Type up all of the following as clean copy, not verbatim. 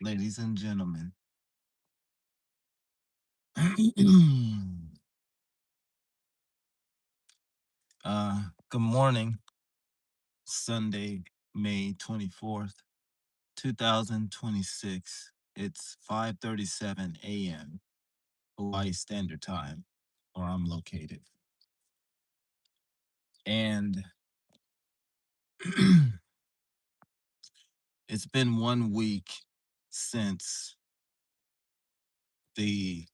ladies and gentlemen. Good morning, Sunday, May 24th, 2026. It's 5:37 a.m. Hawaii Standard Time, where I'm located. And it's been 1 week since the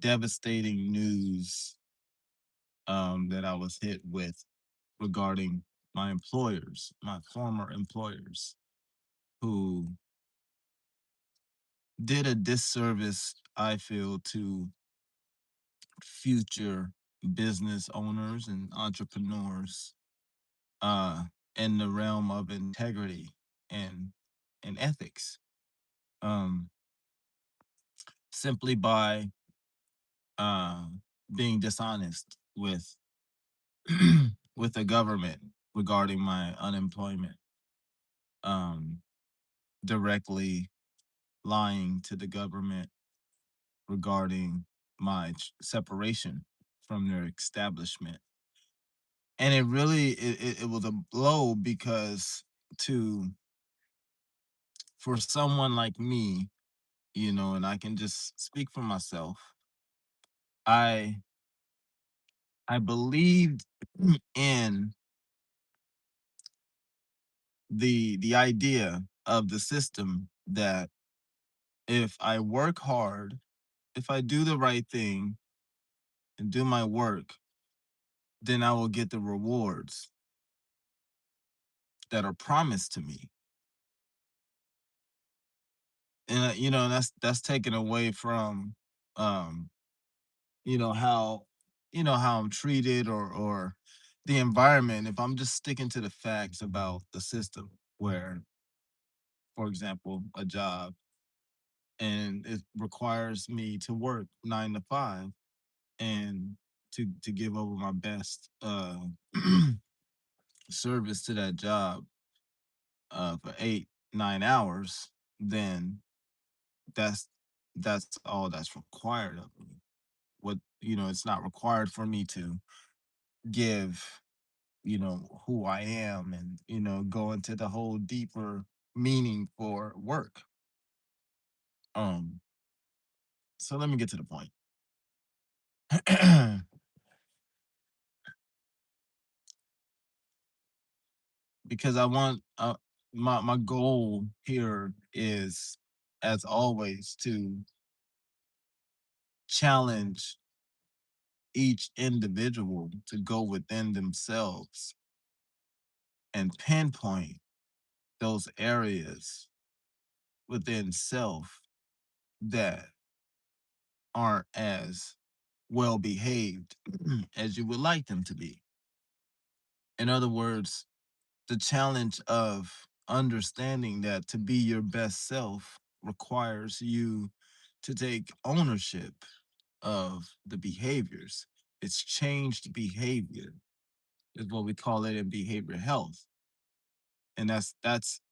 devastating news that I was hit with regarding my employers, my former employers, who did a disservice, I feel, to future business owners and entrepreneurs uh, in the realm of integrity and and ethics. Um, simply by uh, being dishonest with with the government regarding my unemployment, um, directly lying to the government regarding my separation from their establishment. And it was a blow because to for someone like me, and I can just speak for myself, I I believed in the idea of the system that if I work hard, if I do the right thing and do my work, then I will get the rewards that are promised to me. And that's taken away from um how how I'm treated, or the environment. If I'm just sticking to the facts about the system, where, for example, a job, and it requires me to work 9 to 5, and to give over my best service to that job for 8 9 hours, then that's that's all that's required of me. What It's not required for me to give who I am, and go into the whole deeper meaning for work. So let me get to the point. Because I want my goal here is, as always, to challenge each individual to go within themselves and pinpoint those areas within self that aren't as well behaved as you would like them to be. In other words, the challenge of understanding that to be your best self requires you to take ownership of the behaviors. It's changed behavior, is what we call it in behavioral health. And that's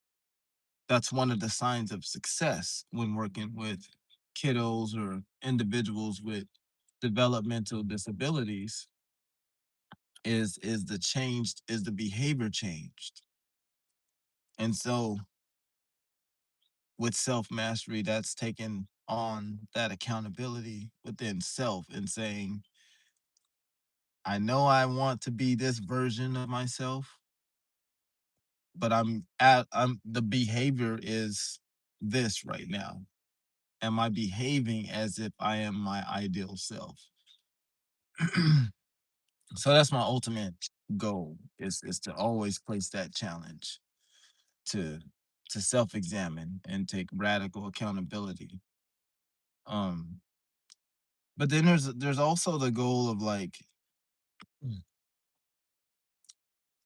one of the signs of success when working with kiddos or individuals with developmental disabilities, is the behavior changed. And so with self mastery, that's taking on that accountability within self and saying, I know I want to be this version of myself, but I'm the behavior is this right now. Am I behaving as if I am my ideal self? So that's my ultimate goal, is to always place that challenge to self-examine and take radical accountability. Um, but then there's also the goal of, like,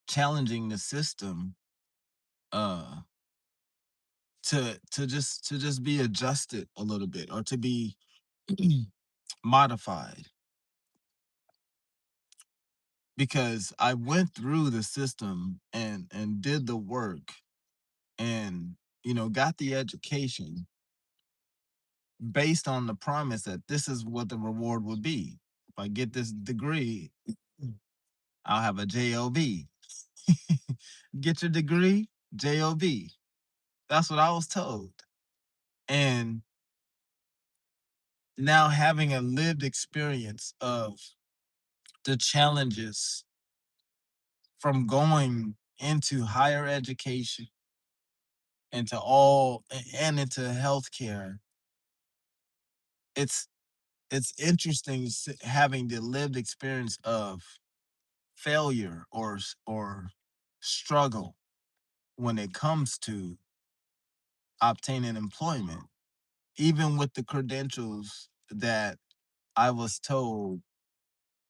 challenging the system uh to just be adjusted a little bit, or to be modified, because I went through the system and did the work, and got the education based on the promise that this is what the reward would be. If I get this degree, I'll have a job. Get your degree, job. That's what I was told. And now having a lived experience of the challenges from going into higher education, into all and into healthcare, it's it's interesting having the lived experience of failure or struggle when it comes to obtaining employment, even with the credentials that I was told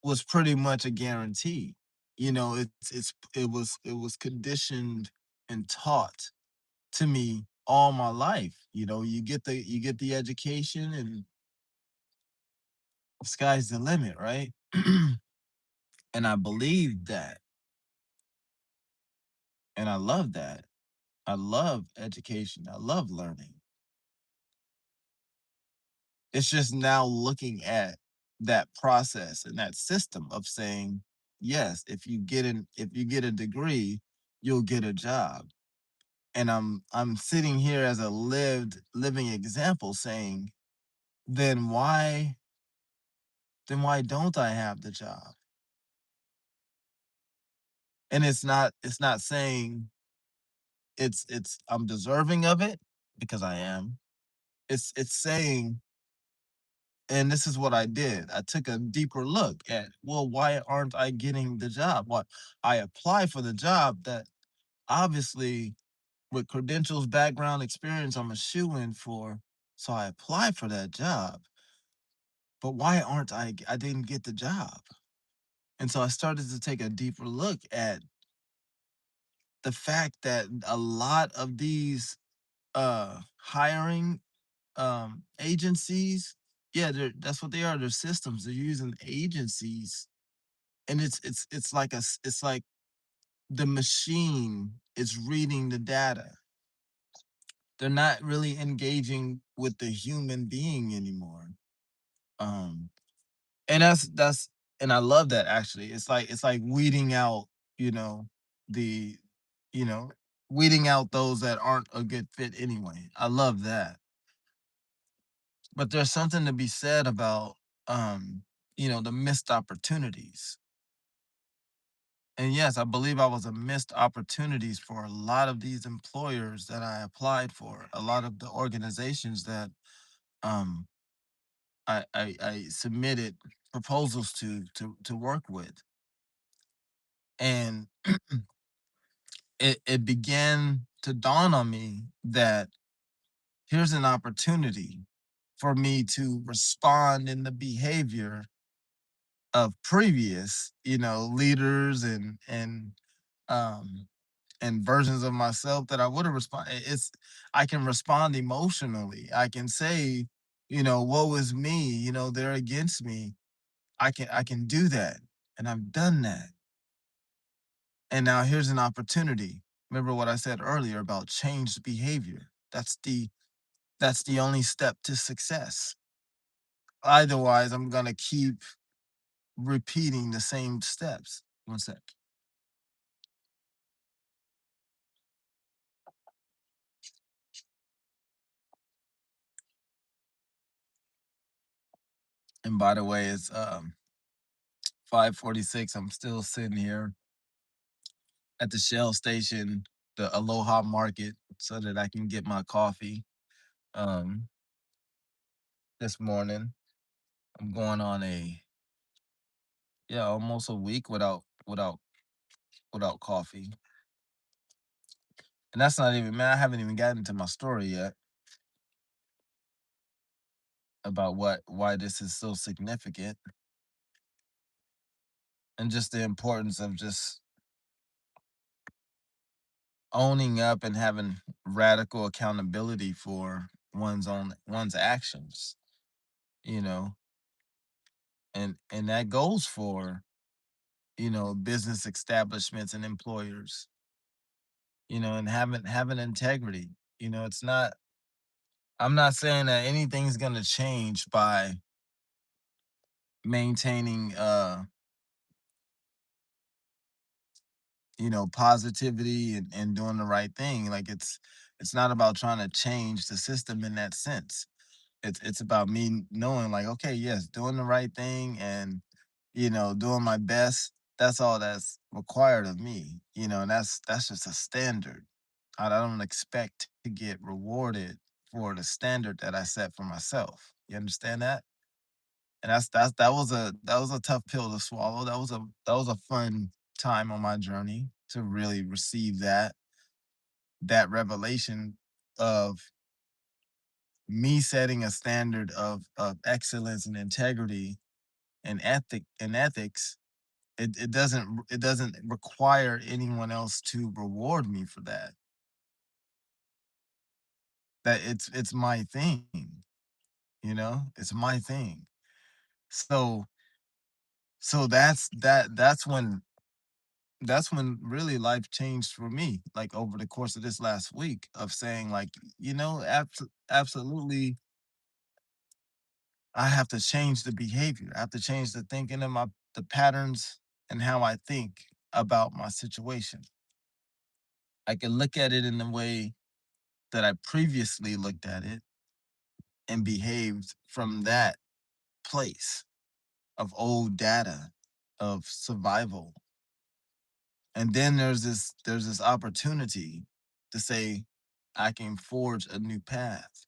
was pretty much a guarantee. It was conditioned and taught to me all my life. You get the education and the sky's the limit, right? And I believed that, and I love that. I love education. I love learning. It's just now looking at that process and that system of saying, yes, if you get a degree, you'll get a job. And I'm sitting here as a living example saying, then why don't I have the job? And it's not saying it's I'm deserving of it, because I am. It's saying, and this is what I did. I took a deeper look at, well, why aren't I getting the job? What I apply for the job that obviously with credentials, background, experience, I'm a shoe in for. So I applied for that job. But why aren't I didn't get the job? And so I started to take a deeper look at the fact that a lot of these hiring agencies, yeah, that's what they are. They're systems. They're using agencies, and it's like the machine is reading the data. They're not really engaging with the human being anymore. Um, and that's and I love that, actually. It's like weeding out, you know, the you know, weeding out those that aren't a good fit anyway. I love that. But there's something to be said about the missed opportunities. And yes, I believe I was a missed opportunities for a lot of these employers that I applied for, a lot of the organizations that um I submitted proposals to work with. And it began to dawn on me that here's an opportunity for me to respond in the behavior of previous, leaders um and versions of myself that I would have responded. I can respond emotionally. I can say, woe is me, they're against me. I can do that. And I've done that. And now here's an opportunity. Remember what I said earlier about changed behavior. That's the only step to success. Otherwise, I'm gonna keep repeating the same steps. One sec. And by the way, it's 5:46. I'm still sitting here at the Shell station, the Aloha Market, so that I can get my coffee. Um, this morning, I'm going on almost a week without coffee. And that's not even, man, I haven't even gotten to my story yet about why this is so significant, and just the importance of just owning up and having radical accountability for one's actions, you know. And that goes for, business establishments and employers, and having integrity. It's not, I'm not saying that anything's gonna change by maintaining positivity and doing the right thing. Like it's not about trying to change the system in that sense. It's about me knowing like, okay, yes, doing the right thing and doing my best. That's all that's required of me, and that's just a standard. I don't expect to get rewarded for the standard that I set for myself. You understand that? And that was a tough pill to swallow. That was a fun time on my journey to really receive that revelation of me setting a standard of excellence and integrity and ethics. It doesn't require anyone else to reward me for that. That it's my thing, it's my thing. So so that's when really life changed for me, like over the course of this last week of saying like, absolutely, I have to change the behavior. I have to change the thinking and the patterns and how I think about my situation. I can look at it in the way that I previously looked at it and behaved from that place of old data of survival. And then there's this opportunity to say I can forge a new path.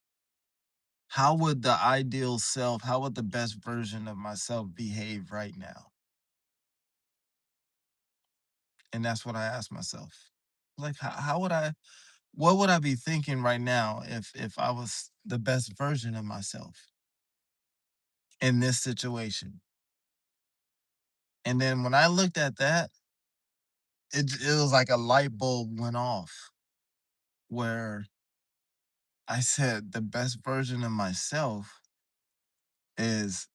How would the ideal self, how would the best version of myself behave right now? And that's what I asked myself. Like how would I, what would I be thinking right now if I was the best version of myself in this situation? And then when I looked at that, it was like a light bulb went off where I said the best version of myself is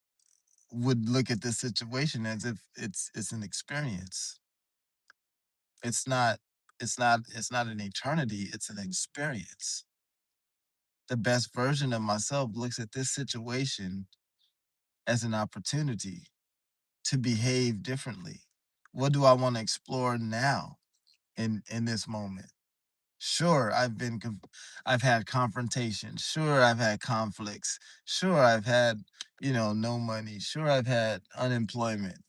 would look at this situation as if it's an experience. It's not it's not an eternity, it's an experience. The best version of myself looks at this situation as an opportunity to behave differently. What do I want to explore now in this moment? Sure, I've had confrontations. Sure, I've had conflicts. Sure, I've had, no money. Sure, I've had unemployment.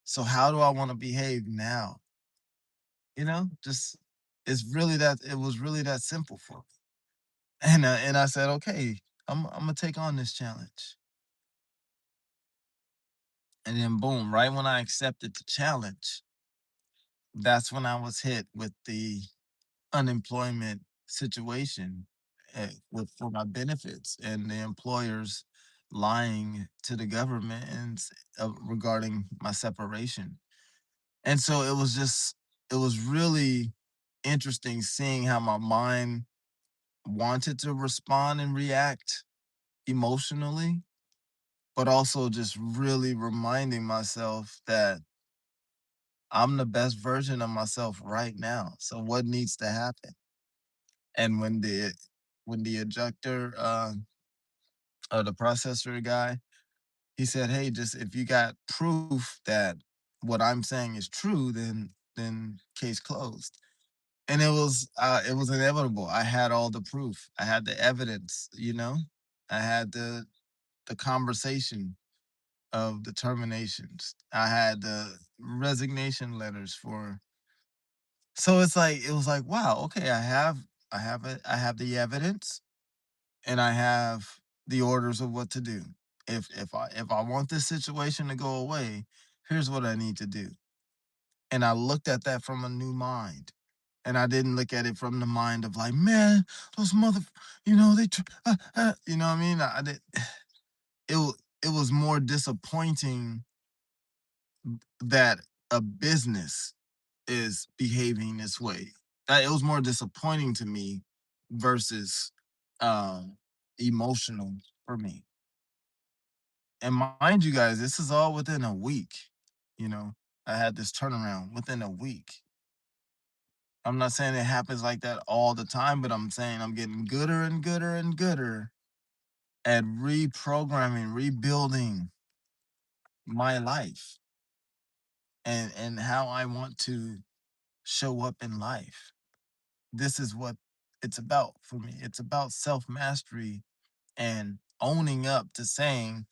So how do I want to behave now? Just it was really that simple for me. And I said, okay, I'm gonna take on this challenge. And then boom, right when I accepted the challenge, that's when I was hit with the unemployment situation, for my benefits and the employers lying to the government regarding my separation. And so it was really interesting seeing how my mind wanted to respond and react emotionally, but also just really reminding myself that I'm the best version of myself right now. So what needs to happen? And when the adjunctor or the processor guy, he said, "Hey, just if you got proof that what I'm saying is true, then case closed." And it was inevitable. I had all the proof. I had the evidence. I had the conversation of the terminations. I had the resignation letters for. So it was like, wow, okay, I have the evidence and I have the orders of what to do. If I want this situation to go away, here's what I need to do. And I looked at that from a new mind. And I didn't look at it from the mind of like, man, those you know what I mean? I did. It was more disappointing that a business is behaving this way. It was more disappointing to me versus um, emotional for me. And mind you guys, this is all within a week. You know, I had this turnaround within a week. I'm not saying it happens like that all the time, but I'm saying I'm getting gooder and gooder and gooder at reprogramming, rebuilding my life and how I want to show up in life. This is what it's about for me. It's about self mastery and owning up to saying,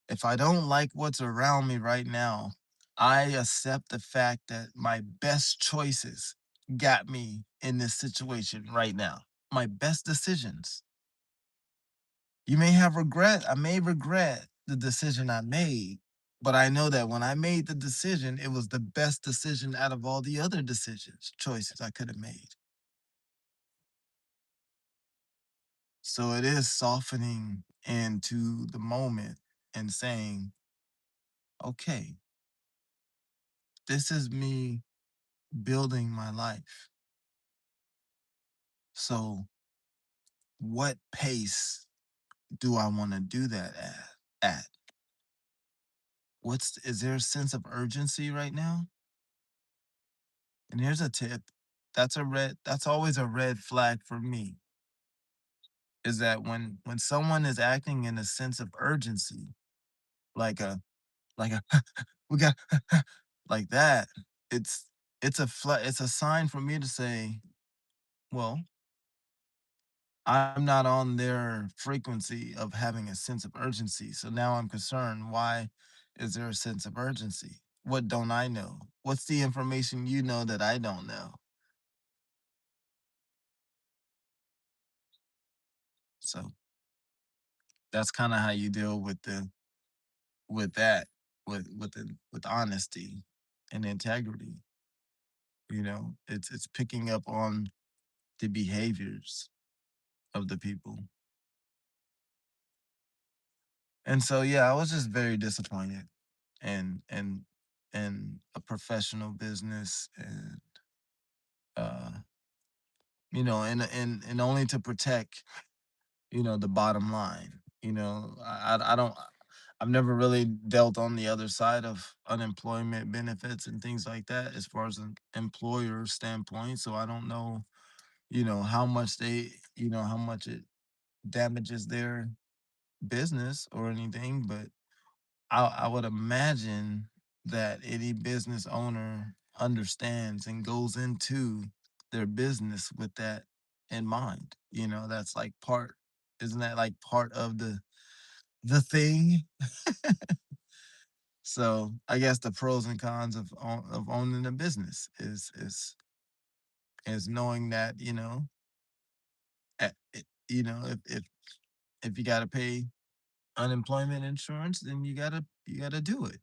if I don't like what's around me right now, I accept the fact that my best choices got me in this situation right now. My best decisions. You may have regret. I may regret the decision I made, but I know that when I made the decision, it was the best decision out of all the other decisions, choices I could have made. So it is softening into the moment and saying, okay, this is me building my life. So what pace do I want to do that at? Is there a sense of urgency right now? And here's a tip. That's always a red flag for me. Is that when someone is acting in a sense of urgency, like a we got like that, it's it's a sign for me to say, well, I'm not on their frequency of having a sense of urgency. So now I'm concerned. Why is there a sense of urgency? What don't I know? What's the information you know that I don't know? So that's kind of how you deal with that with honesty and integrity. It's picking up on the behaviors of the people. And so yeah, I was just very disappointed and a professional business and uh and only to protect the bottom line. I don't I've never really dealt on the other side of unemployment benefits and things like that as far as an employer standpoint, so I don't know how much how much it damages their business or anything, but I would imagine that any business owner understands and goes into their business with that in mind. That's like isn't that like part of the thing? So I guess the pros and cons of owning a business is knowing that if you got to pay unemployment insurance, then you gotta do it.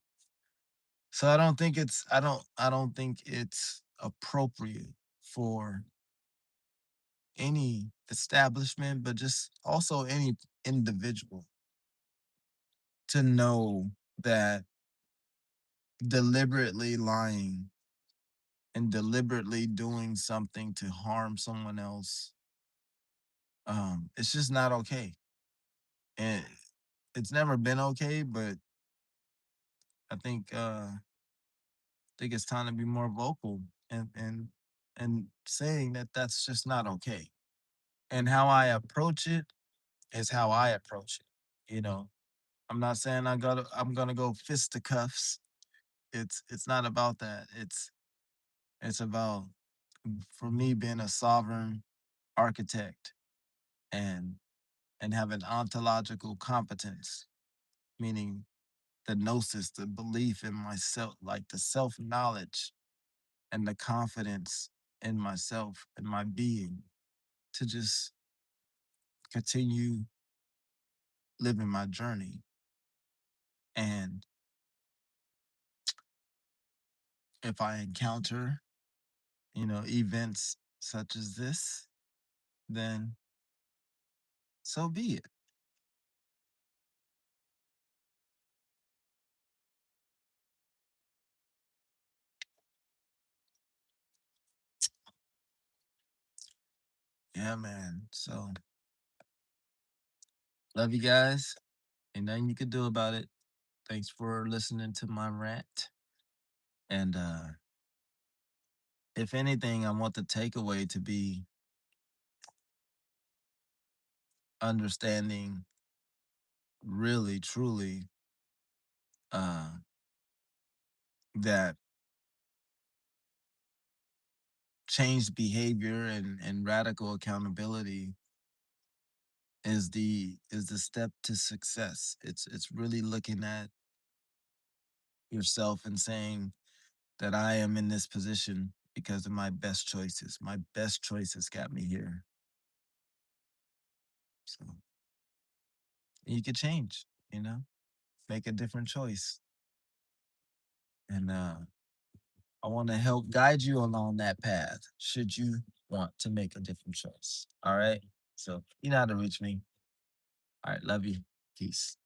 So I don't think it's appropriate for any establishment, but just also any individual to know that deliberately lying and deliberately doing something to harm someone else, it's just not okay. And it's never been okay, but I think it's time to be more vocal and saying that that's just not okay. And how I approach it is how I approach it. I'm not saying I'm gonna go fisticuffs. It's not about that. It's about for me being a sovereign architect and having ontological competence, meaning the gnosis, the belief in myself, like the self knowledge and the confidence in myself and my being to just continue living my journey. And if I encounter, events such as this, then so be it. Yeah, man. So love you guys. Ain't nothing you could do about it. Thanks for listening to my rant. And if anything, I want the takeaway to be understanding really, truly, uh, that changed behavior and radical accountability is the step to success. It's really looking at yourself and saying that I am in this position because of my best choices. My best choices got me here. So you could change, you know, make a different choice. And I want to help guide you along that path should you want to make a different choice. All right. So you know how to reach me. All right. Love you. Peace.